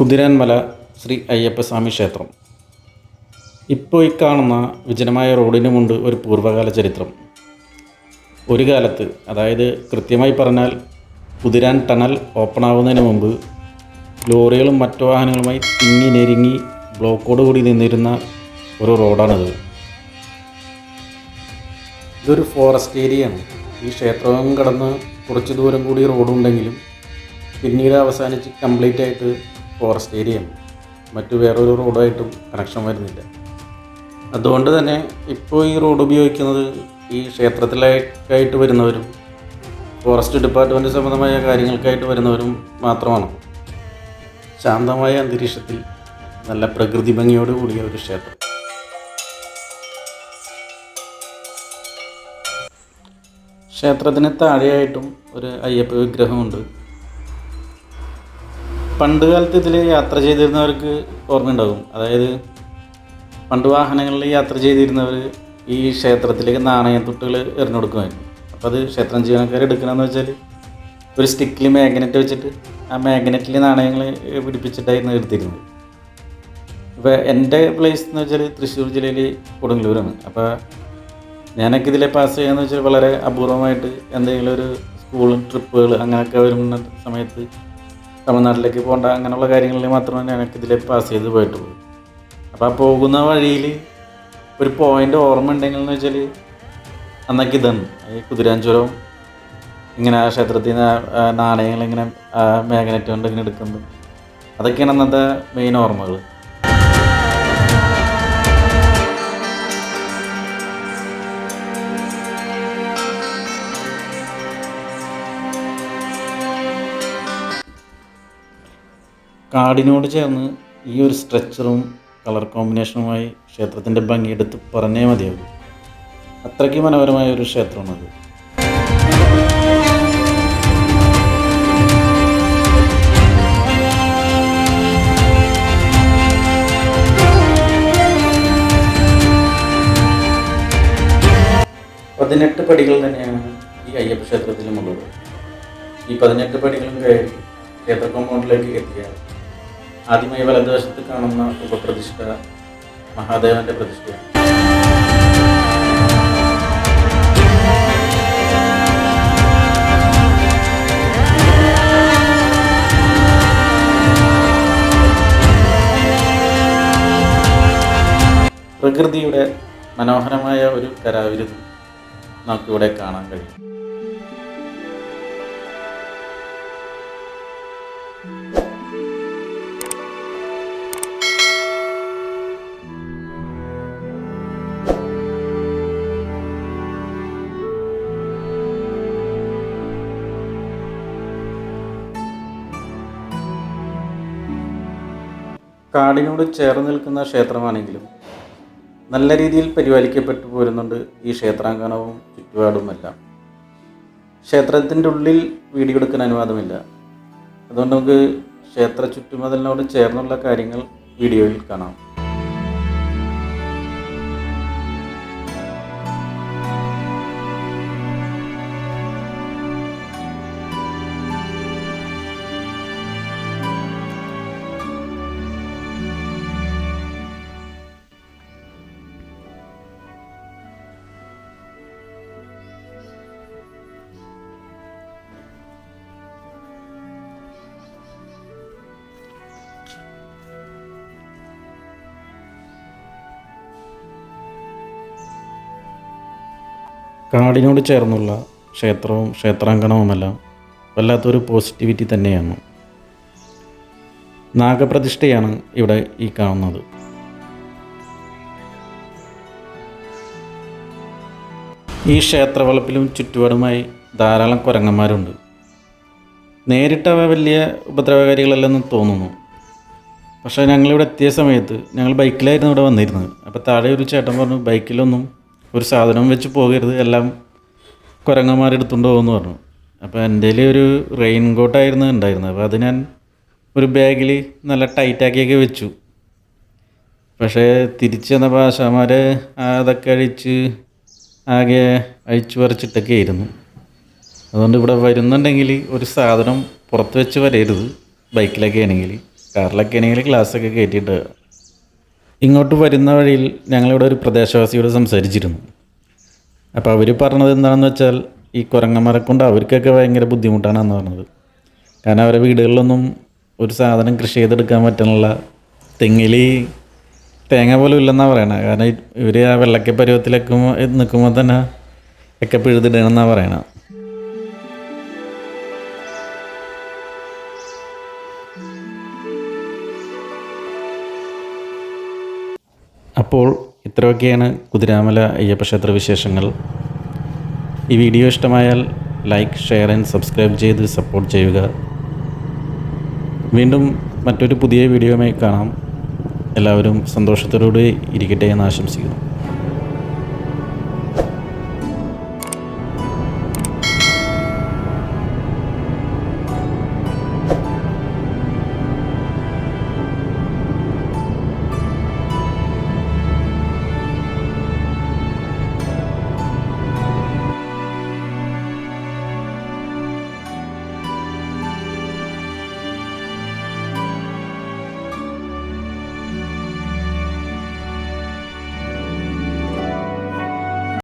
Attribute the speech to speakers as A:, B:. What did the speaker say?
A: കുതിരാൻമല ശ്രീ അയ്യപ്പസ്വാമി ക്ഷേത്രം. ഇപ്പോൾ ഈ കാണുന്ന വിജനമായ റോഡിന് മുണ്ട് ഒരു പൂർവ്വകാല ചരിത്രം. ഒരു കാലത്ത്, അതായത് കൃത്യമായി പറഞ്ഞാൽ കുതിരാൻ ടണൽ ഓപ്പൺ ആവുന്നതിന് മുമ്പ്, ലോറികളും മറ്റു വാഹനങ്ങളുമായി തിങ്ങി ഞെരുങ്ങി ബ്ലോക്കോട് കൂടി നിന്നിരുന്ന ഒരു റോഡാണിത്. ഇതൊരു ഫോറസ്റ്റ് ഏരിയയാണ്. ഈ ക്ഷേത്രവും കടന്ന് കുറച്ച് ദൂരം കൂടി റോഡുണ്ടെങ്കിലും പിന്നീട് അവസാനിച്ച് കംപ്ലീറ്റ് ആയിട്ട് ഫോറസ്റ്റ് ഏരിയയാണ്. മറ്റു വേറൊരു റോഡായിട്ടും കണക്ഷൻ വരുന്നില്ല. അതുകൊണ്ട് തന്നെ ഇപ്പോൾ ഈ റോഡ് ഉപയോഗിക്കുന്നത് ഈ ക്ഷേത്രത്തിലേക്കായിട്ട് വരുന്നവരും ഫോറസ്റ്റ് ഡിപ്പാർട്ട്മെൻറ്റ് സംബന്ധമായ കാര്യങ്ങൾക്കായിട്ട് വരുന്നവരും മാത്രമാണ്. ശാന്തമായ അന്തരീക്ഷത്തിൽ നല്ല പ്രകൃതി ഭംഗിയോട് കൂടിയ ഒരു ക്ഷേത്രം. ക്ഷേത്രത്തിന് താഴെയായിട്ടും ഒരു അയ്യപ്പ വിഗ്രഹമുണ്ട്. പണ്ട് കാലത്ത് ഇതിൽ യാത്ര ചെയ്തിരുന്നവർക്ക് ഓർമ്മയുണ്ടാകും. അതായത് പണ്ട് വാഹനങ്ങളിൽ യാത്ര ചെയ്തിരുന്നവർ ഈ ക്ഷേത്രത്തിലേക്ക് നാണയത്തുട്ടുകൾ എറിഞ്ഞു കൊടുക്കുമായിരുന്നു. അപ്പോൾ അത് ക്ഷേത്രം ജീവനക്കാർ എടുക്കണമെന്ന് വെച്ചാൽ ഒരു സ്റ്റിക്കിൽ മാഗ്നറ്റ് വെച്ചിട്ട് ആ മാഗ്നറ്റിൽ നാണയങ്ങൾ പിടിപ്പിച്ചിട്ടായിരുന്നു എടുത്തിരുന്നത്. ഇപ്പോൾ എൻ്റെ പ്ലേസ് എന്ന് വെച്ചാൽ തൃശ്ശൂർ ജില്ലയിൽ കൊടുങ്ങല്ലൂരാണ്. അപ്പോൾ ഞാനൊക്കെ ഇതിലെ പാസ് ചെയ്യാന്ന് വെച്ചാൽ വളരെ അപൂർവമായിട്ട് എന്തെങ്കിലും ഒരു സ്കൂൾ ട്രിപ്പുകൾ അങ്ങനെയൊക്കെ വരുന്ന സമയത്ത് തമിഴ്നാട്ടിലേക്ക് പോകേണ്ട അങ്ങനെയുള്ള കാര്യങ്ങളിൽ മാത്രമേ ഞാനൊക്കെ ഇതിലെ പാസ് ചെയ്ത് പോയിട്ടുള്ളൂ. അപ്പോൾ ആ പോകുന്ന വഴിയിൽ ഒരു പോയിൻ്റ് ഓർമ്മ ഉണ്ടെങ്കിൽ എന്ന് വെച്ചാൽ അന്നൊക്കെ ഇതാണ് ഈ കുതിരാഞ്ചുരം ഇങ്ങനെ ആ ക്ഷേത്രത്തിൽ നിന്ന് നാണയങ്ങളിങ്ങനെ മാഗ്നറ്റ് കൊണ്ട് ഇങ്ങനെ എടുക്കുന്നത്. അതൊക്കെയാണ് അന്നത്തെ മെയിൻ ഓർമ്മകൾ. കാടിനോട് ചേർന്ന് ഈ ഒരു സ്ട്രക്ചറും കളർ കോമ്പിനേഷനുമായി ക്ഷേത്രത്തിൻ്റെ ഭംഗിയെടുത്ത് പറഞ്ഞേ മതിയാകും. അത്രയ്ക്ക് മനോഹരമായ ഒരു ക്ഷേത്രമാണത്. പതിനെട്ട് പടികൾ തന്നെയാണ് ഈ അയ്യപ്പ ക്ഷേത്രത്തിലുമുള്ളത്. ഈ 18 പടികളും കയറി ക്ഷേത്ര കോമ്പൗണ്ടിലേക്ക് എത്തിയാൽ ആദ്യമായി വലതുവശത്ത് കാണുന്ന ഉപപ്രതിഷ്ഠ മഹാദേവന്റെ പ്രതിഷ്ഠയാണ്. പ്രകൃതിയുടെ മനോഹരമായ ഒരു കരാവിരുത് നമുക്കിവിടെ കാണാൻ കഴിയും. കാടിനോട് ചേർന്ന് നിൽക്കുന്ന ക്ഷേത്രമാണെങ്കിലും നല്ല രീതിയിൽ പരിപാലിക്കപ്പെട്ടു പോരുന്നുണ്ട് ഈ ക്ഷേത്രാങ്കണവും ചുറ്റുപാടുമെല്ലാം. ക്ഷേത്രത്തിൻ്റെ ഉള്ളിൽ വീഡിയോ എടുക്കാൻ അനുവാദമില്ല. അതുകൊണ്ട് നമുക്ക് ക്ഷേത്ര ചുറ്റുമതിലിനോട് ചേർന്നുള്ള കാര്യങ്ങൾ വീഡിയോയിൽ കാണാം. കാടിനോട് ചേർന്നുള്ള ക്ഷേത്രവും ക്ഷേത്രാങ്കണവുമെല്ലാം വല്ലാത്തൊരു പോസിറ്റിവിറ്റി തന്നെയാണ്. നാഗപ്രതിഷ്ഠയാണ് ഇവിടെ ഈ കാണുന്നത്. ഈ ക്ഷേത്രവളപ്പിലും ചുറ്റുപാടുമായി ധാരാളം കുരങ്ങന്മാരുണ്ട്. നേരിട്ട് വലിയ ഉപദ്രവകാരികളല്ലെന്ന് തോന്നുന്നു. പക്ഷേ ഞങ്ങളിവിടെ എത്തിയ സമയത്ത് ഞങ്ങൾ ബൈക്കിലായിരുന്നു ഇവിടെ വന്നിരുന്നത്. അപ്പോൾ താഴെ ഒരു ചേട്ടൻ പറഞ്ഞു, ബൈക്കിലൊന്നും ഒരു സാധനം വെച്ച് പോകരുത്, എല്ലാം കുരങ്ങന്മാരെടുത്തുകൊണ്ട് പോകുമെന്ന് പറഞ്ഞു. അപ്പോൾ എൻ്റെ ഒരു റെയിൻ കോട്ടായിരുന്നു ഉണ്ടായിരുന്നത്. അപ്പോൾ അത് ഞാൻ ഒരു ബാഗിൽ നല്ല ടൈറ്റാക്കിയൊക്കെ വെച്ചു. പക്ഷേ തിരിച്ച് വന്നപ്പോൾ ആശാന്മാർ അതൊക്കെ അഴിച്ച് ആകെ അഴിച്ചു പറിച്ചിട്ടൊക്കെ ആയിരുന്നു. അതുകൊണ്ട് ഇവിടെ വരുന്നുണ്ടെങ്കിൽ ഒരു സാധനം പുറത്ത് വെച്ച് വരരുത്, ബൈക്കിലൊക്കെ ആണെങ്കിൽ. കാറിലൊക്കെ ആണെങ്കിൽ ഗ്ലാസ്സൊക്കെ കയറ്റിയിട്ട്. ഇങ്ങോട്ട് വരുന്ന വഴിയിൽ ഞങ്ങളിവിടെ ഒരു പ്രദേശവാസിയോട് സംസാരിച്ചിരുന്നു. അപ്പോൾ അവർ പറഞ്ഞത് എന്താണെന്ന് വെച്ചാൽ ഈ കുരങ്ങന്മാരെ കൊണ്ട് അവർക്കൊക്കെ ഭയങ്കര ബുദ്ധിമുട്ടാണെന്ന് പറഞ്ഞത്. കാരണം അവരുടെ വീടുകളിലൊന്നും ഒരു സാധനം കൃഷി ചെയ്തെടുക്കാൻ പറ്റുന്നില്ല. തെങ്ങിൽ തേങ്ങ പോലും ഇല്ലെന്നാണ് പറയണത്. കാരണം ഇവർ ആ വെള്ളക്ക പരുവത്തിലൊക്കെ നിൽക്കുമ്പോൾ തന്നെ ഒക്കെ പിഴുതിടണമെന്നാണ് പറയണത്. അപ്പോൾ ഇത്രയൊക്കെയാണ് കുതിരാമല അയ്യപ്പക്ഷേത്ര വിശേഷങ്ങൾ. ഈ വീഡിയോ ഇഷ്ടമായാൽ ലൈക്ക്, ഷെയർ ആൻഡ് സബ്സ്ക്രൈബ് ചെയ്ത് സപ്പോർട്ട് ചെയ്യുക. വീണ്ടും മറ്റൊരു പുതിയ വീഡിയോയുമായി കാണാം. എല്ലാവരും സന്തോഷത്തോടുകൂടി ഇരിക്കട്ടെ എന്ന് ആശംസിക്കുന്നു.